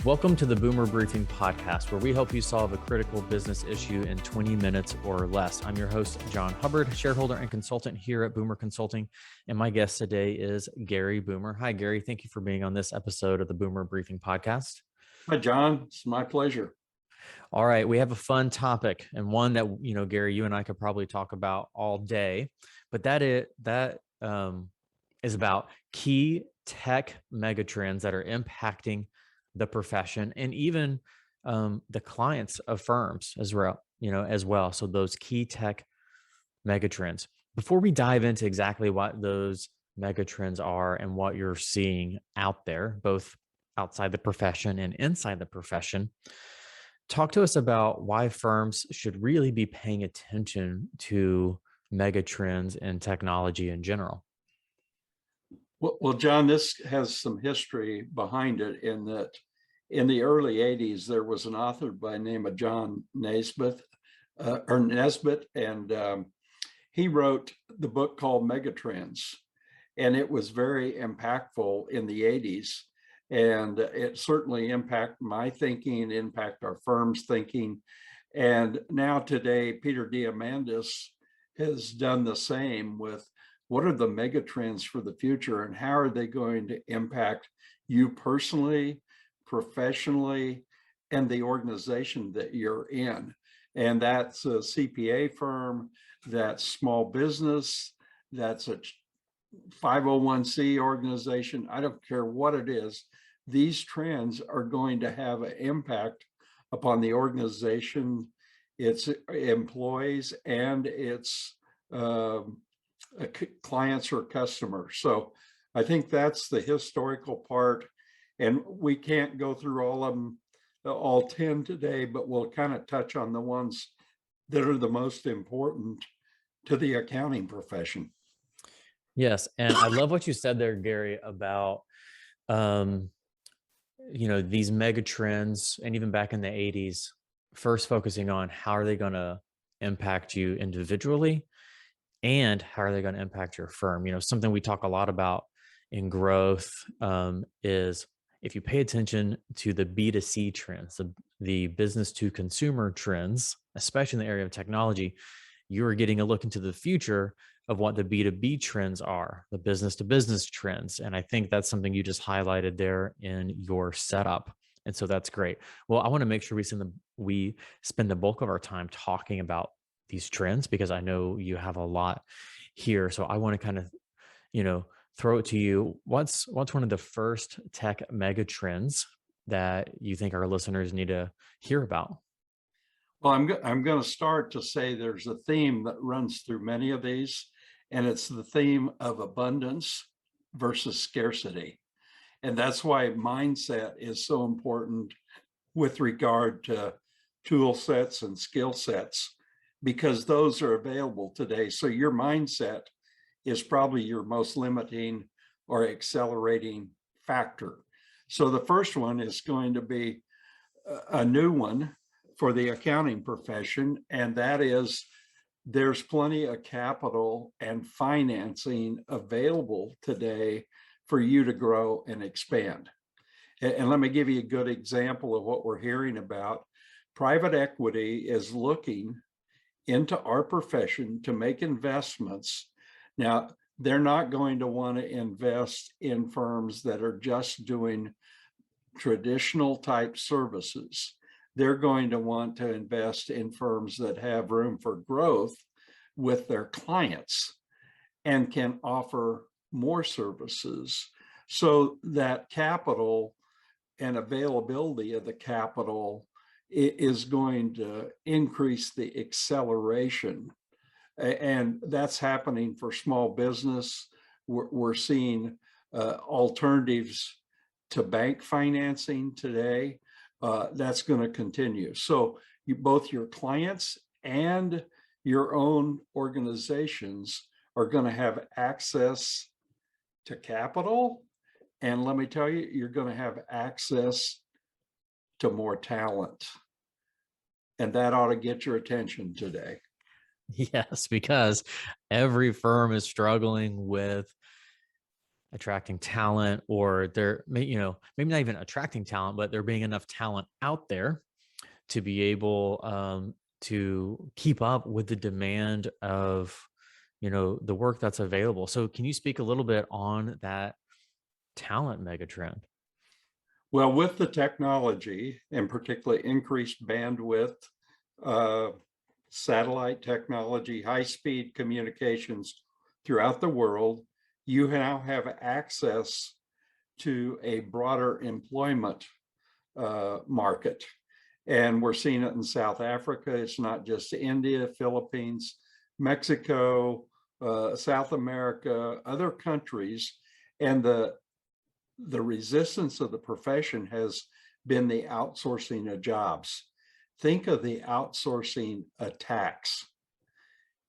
Welcome to the Boomer Briefing Podcast, where we help you solve a critical business issue in 20 minutes or less. I'm your host, Jon Hubbard, shareholder and consultant here at Boomer Consulting. And my guest today is Gary Boomer. Hi, Gary. Thank you for being on this episode of the Boomer Briefing Podcast. Hi, John. It's my pleasure. All right. We have a fun topic and one that, Gary, you and I could probably talk about all day, but that is about key tech megatrends that are impacting the profession and even the clients of firms as well. So those key tech megatrends. Before we dive into exactly what those megatrends are and what you're seeing out there, both outside the profession and inside the profession, talk to us about why firms should really be paying attention to megatrends and technology in general. Well, John, this has some history behind it in that in the early 80s, there was an author by the name of John Nesbitt, and he wrote the book called Megatrends, and it was very impactful in the 80s. And it certainly impacted my thinking, impact our firm's thinking. And now today, Peter Diamandis has done the same with what are the megatrends for the future and how are they going to impact you personally, professionally, and the organization that you're in. And that's a CPA firm, that's small business, that's a 501c organization. I don't care what it is. These trends are going to have an impact upon the organization, its employees, and its clients or customers. So I think that's the historical part. And we can't go through all of them, all 10 today, but we'll kind of touch on the ones that are the most important to the accounting profession. Yes. And I love what you said there, Gary, about, these mega trends, and even back in the 80s, first focusing on how are they going to impact you individually and how are they going to impact your firm. Something we talk a lot about in growth is if you pay attention to the B2C trends, the business to consumer trends, especially in the area of technology, you're getting a look into the future of what the B2B trends are, the business to business trends. And I think that's something you just highlighted there in your setup. And so that's great. Well, I want to make sure we spend the bulk of our time talking about these trends because I know you have a lot here. So I want to kind of, throw it to you. What's one of the first tech mega trends that you think our listeners need to hear about? Well, I'm going to start to say there's a theme that runs through many of these, and it's the theme of abundance versus scarcity. And that's why mindset is so important with regard to tool sets and skill sets, because those are available today. So your mindset is probably your most limiting or accelerating factor. So the first one is going to be a new one for the accounting profession, and that is there's plenty of capital and financing available today for you to grow and expand. And let me give you a good example of what we're hearing about. Private equity is looking into our profession to make investments. Now, they're not going to want to invest in firms that are just doing traditional type services. They're going to want to invest in firms that have room for growth with their clients and can offer more services, so that capital and availability of the capital is going to increase the acceleration. And that's happening for small business. We're seeing alternatives to bank financing today. That's going to continue. So both your clients and your own organizations are going to have access to capital. And let me tell you, you're going to have access to more talent. And that ought to get your attention today. Yes, because every firm is struggling with attracting talent, or maybe not even attracting talent, but there being enough talent out there to be able to keep up with the demand of the work that's available. So can you speak a little bit on that talent megatrend? Well, with the technology and particularly increased bandwidth, uh, satellite technology, high-speed communications throughout the world, you now have access to a broader employment market. And we're seeing it in South Africa. It's not just India, Philippines, Mexico, South America, other countries. And the resistance of the profession has been the outsourcing of jobs. Think of the outsourcing attacks.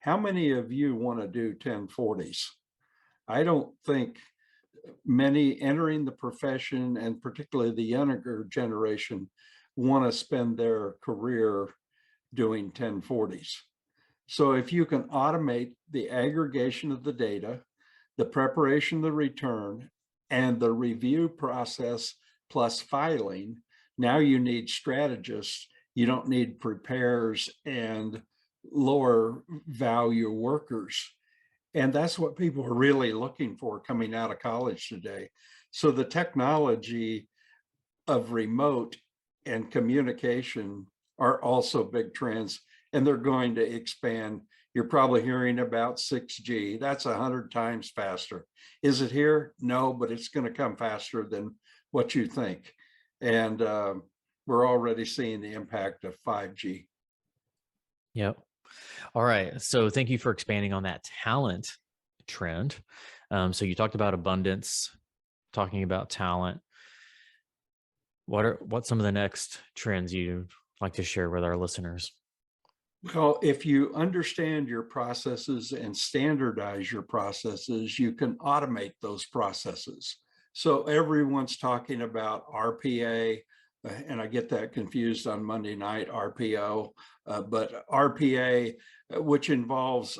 How many of you want to do 1040s? I don't think many entering the profession, and particularly the younger generation, want to spend their career doing 1040s. So if you can automate the aggregation of the data, the preparation of the return, and the review process plus filing, now you need strategists. You don't need preparers and lower value workers. And that's what people are really looking for coming out of college today. So the technology of remote and communication are also big trends, and they're going to expand. You're probably hearing about 6G. That's 100 times faster. Is it here? No, but it's going to come faster than what you think. And we're already seeing the impact of 5G. Yep. All right. So thank you for expanding on that talent trend. So you talked about abundance, talking about talent. What's some of the next trends you'd like to share with our listeners? Well, if you understand your processes and standardize your processes, you can automate those processes. So everyone's talking about RPA, and I get that confused on Monday night, RPO, but RPA, which involves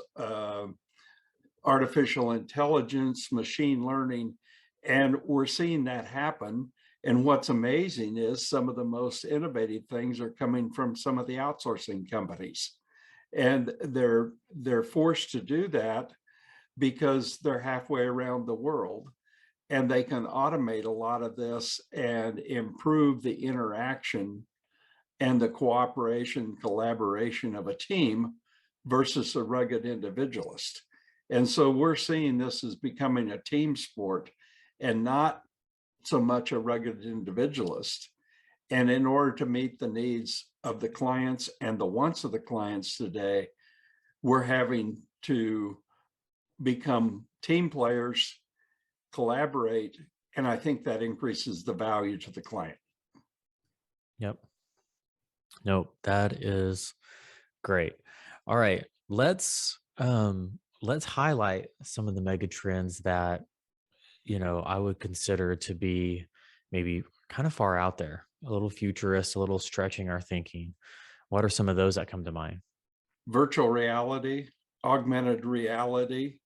artificial intelligence, machine learning, and we're seeing that happen. And what's amazing is some of the most innovative things are coming from some of the outsourcing companies. And they're forced to do that because they're halfway around the world, and they can automate a lot of this and improve the interaction and the cooperation, collaboration of a team versus a rugged individualist. And so we're seeing this as becoming a team sport and not so much a rugged individualist. And in order to meet the needs of the clients and the wants of the clients today, we're having to become team players, collaborate, and I think that increases the value to the client. Yep. No, that is great. All right. Let's highlight some of the mega trends that I would consider to be maybe kind of far out there, a little futurist, a little stretching our thinking. What are some of those that come to mind? Virtual reality, augmented reality,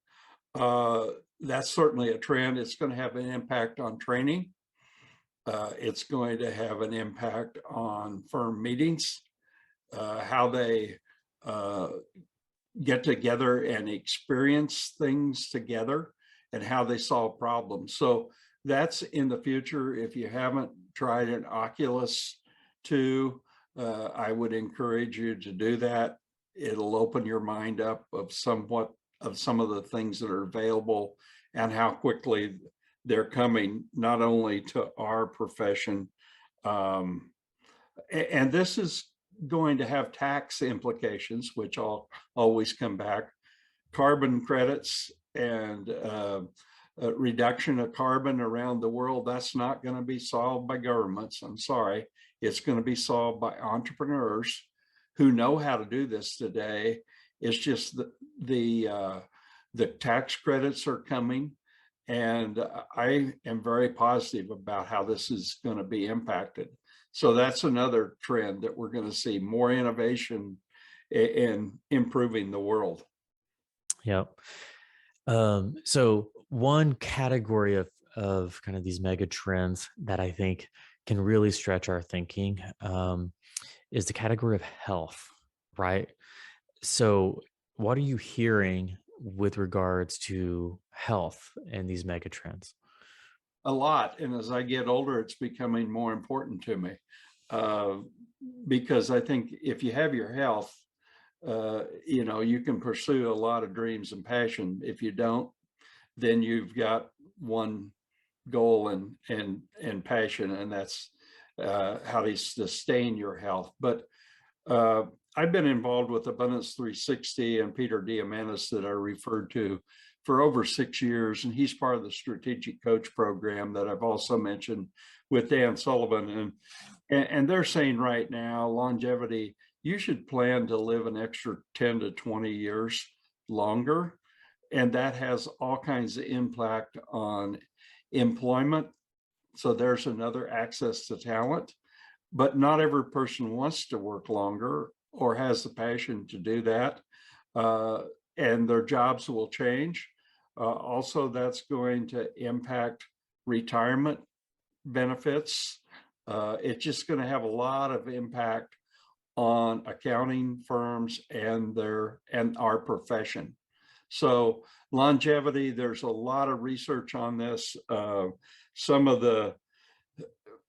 that's certainly a trend. It's going to have an impact on training. It's going to have an impact on firm meetings, how they get together and experience things together, and how they solve problems. So that's in the future. If you haven't tried an Oculus 2, I would encourage you to do that. It'll open your mind up of some of the things that are available and how quickly they're coming, not only to our profession. And this is going to have tax implications, which I'll always come back. Carbon credits and reduction of carbon around the world, that's not going to be solved by governments. I'm sorry. It's going to be solved by entrepreneurs who know how to do this today. It's just the tax credits are coming, and I am very positive about how this is going to be impacted. So that's another trend that we're going to see more innovation in improving the world. Yep. So one category of kind of these mega trends that I think can really stretch our thinking is the category of health, right? So, what are you hearing with regards to health and these mega trends? A lot. And as I get older, it's becoming more important to me. Uh, because I think if you have your health, you can pursue a lot of dreams and passion. If you don't, then you've got one goal and passion, and that's how to sustain your health. But I've been involved with Abundance 360 and Peter Diamandis that I referred to for over 6 years, and he's part of the strategic coach program that I've also mentioned with Dan Sullivan. And they're saying right now, longevity, you should plan to live an extra 10 to 20 years longer. And that has all kinds of impact on employment. So there's another access to talent, but not every person wants to work longer or has the passion to do that. And their jobs will change. Also, that's going to impact retirement benefits. It's just going to have a lot of impact on accounting firms and our profession. So longevity, there's a lot of research on this. Some of the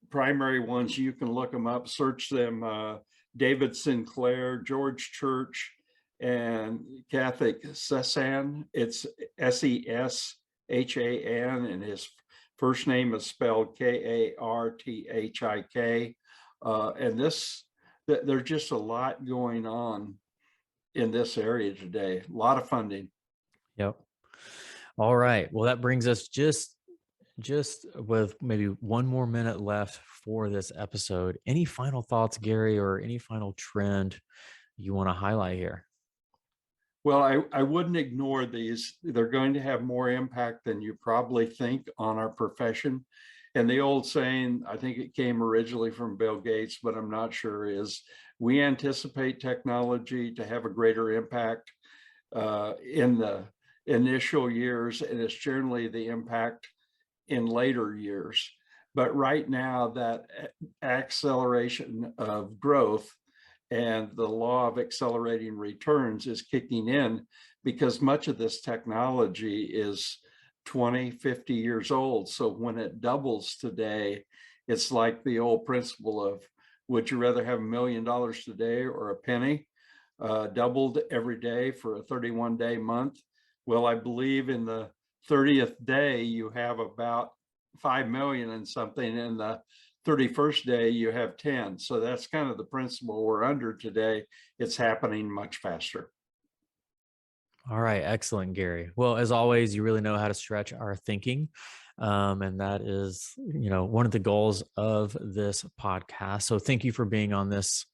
primary ones, you can look them up, search them. David Sinclair, George Church, and Catholic Sesan. It's Seshan, and his first name is spelled Karthik. And there's just a lot going on in this area today. A lot of funding. Yep. All right. Well, that brings us just with maybe one more minute left for this episode. Any final thoughts, Gary, or any final trend you want to highlight here? Well, I wouldn't ignore these. They're going to have more impact than you probably think on our profession. And the old saying, I think it came originally from Bill Gates, but I'm not sure, is we anticipate technology to have a greater impact in the initial years, and it's generally the impact in later years. But right now, that acceleration of growth and the law of accelerating returns is kicking in, because much of this technology is 20, 50 years old. So when it doubles today, it's like the old principle of, would you rather have $1 million today or a penny? Doubled every day for a 31-day month. Well, I believe in the 30th day, you have about 5 million and something. In the 31st day, you have 10. So that's kind of the principle we're under today. It's happening much faster. All right. Excellent, Gary. Well, as always, you really know how to stretch our thinking. And that is, one of the goals of this podcast. So thank you for being on this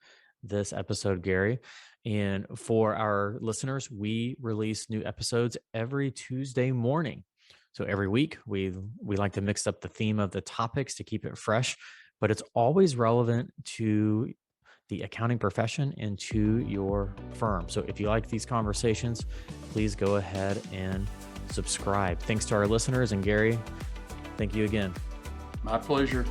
episode, Gary. And for our listeners, we release new episodes every Tuesday morning. So every week we like to mix up the theme of the topics to keep it fresh, but it's always relevant to the accounting profession and to your firm. So if you like these conversations, please go ahead and subscribe. Thanks to our listeners, and Gary, thank you again. My pleasure.